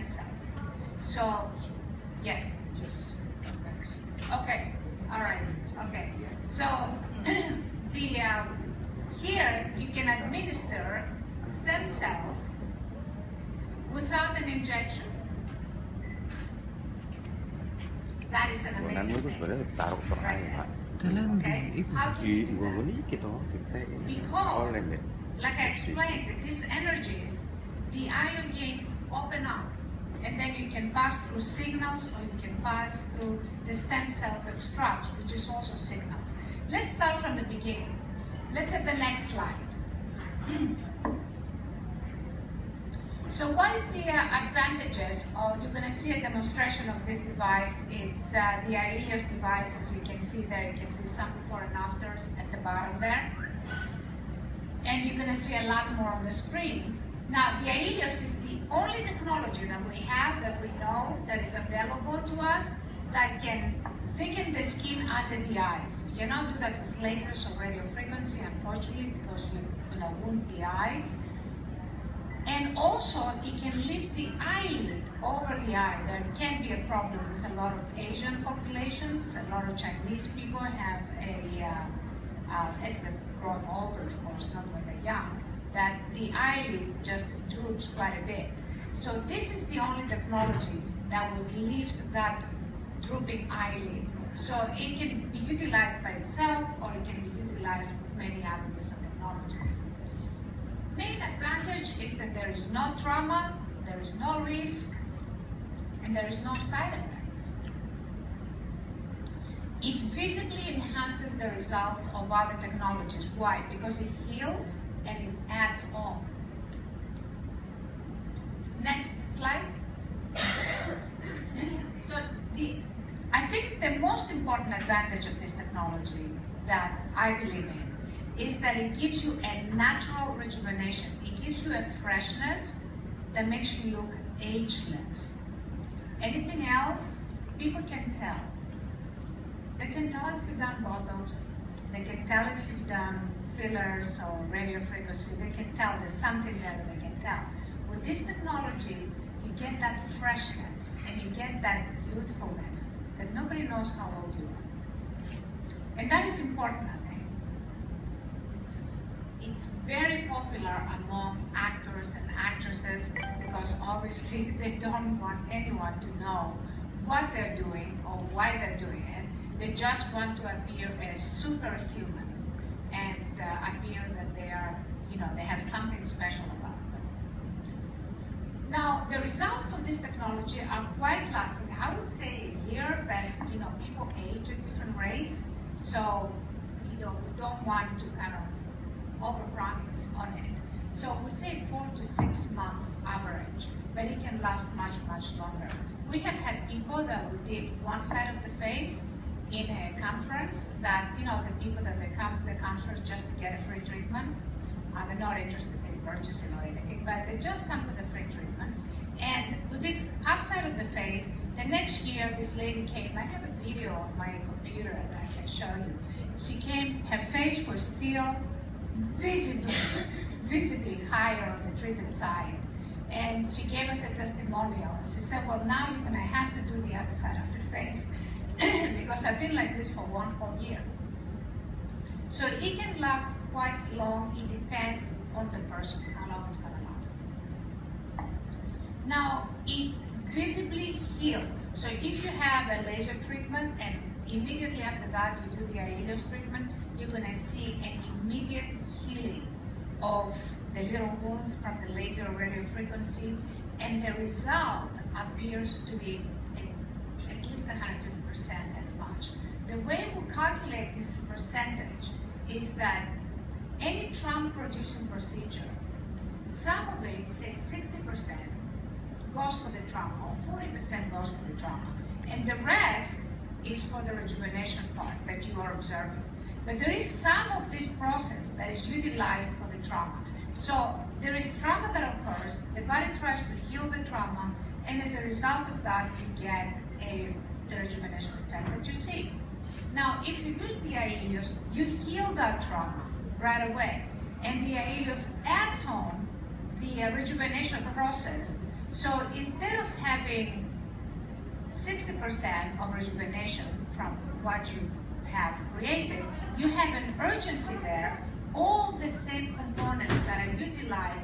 stem cells. So, yes. Okay. All right. Okay. So here you can administer stem cells without an injection. That is an amazing thing. Right there. Okay. How can you do that? Because, like I explained, with these energies, the ion gates open up, and then you can pass through signals, or you can pass through the stem cells extract, which is also signals. Let's start from the beginning. Let's have the next slide. So what is the advantages? You're going to see a demonstration of this device. It's the IELLIOS device, as you can see there. You can see some before and afters at the bottom there. And you're going to see a lot more on the screen. Now, the IELLIOS is the only technology that we have, that we know, that is available to us, that can thicken the skin under the eyes. You cannot do that with lasers or radio frequency, unfortunately, because you wound the eye. And also, it can lift the eyelid over the eye. There can be a problem with a lot of Asian populations. A lot of Chinese people have as they grow older, of course, not when they're young, that the eyelid just droops quite a bit. So this is the only technology that would lift that drooping eyelid. So it can be utilized by itself, or it can be utilized with many other different technologies. Main advantage is that there is no trauma, there is no risk, and there is no side effects. It visibly enhances the results of other technologies. Why? Because it heals and it adds on. Next slide. So I think the most important advantage of this technology that I believe in is that it gives you a natural rejuvenation. It gives you a freshness that makes you look ageless. Anything else, people can tell. They can tell if you've done Botox. They can tell if you've done fillers or radio frequency. They can tell there's something there that they can tell. With this technology, you get that freshness and you get that youthfulness that nobody knows how old you are. And that is important, I think. It's very popular among actors and actresses because obviously they don't want anyone to know what they're doing or why they're doing it. They just want to appear as superhuman and appear that they are, they have something special about them. Now, the results of this technology are quite lasting. I would say a year, but people age at different rates, so we don't want to kind of overpromise on it. So we say 4 to 6 months average, but it can last much, much longer. We have had people that we did one side of the face in a conference that, the people that they come to the conference just to get a free treatment, they're not interested in purchasing or anything, but they just come for the free treatment. And we did half side of the face. The next year, this lady came. I have a video on my computer that I can show you. She came, her face was still visibly higher on the treated side. And she gave us a testimonial. She said, well, now you're gonna have to do the other side of the face because I've been like this for 1 whole year. So it can last quite long. It depends on the person, how long it's gonna last. Now, it visibly heals. So if you have a laser treatment and immediately after that you do the IELLIOS treatment, you're gonna see an immediate healing of the little wounds from the laser radio frequency, and the result appears to be at least 150% as much. The way we calculate this percentage is that any trauma-producing procedure, some of it, say 60%, goes for the trauma, or 40% goes for the trauma, and the rest is for the rejuvenation part that you are observing. But there is some of this process that is utilized for the trauma. So there is trauma that occurs, the body tries to heal the trauma, and as a result of that, you get the rejuvenation effect that you see. Now, if you use the IELLIOS, you heal that trauma right away, and the IELLIOS adds on the rejuvenation process. So instead of having 60% of rejuvenation from what you have created, you have an urgency there. All the same components that are utilized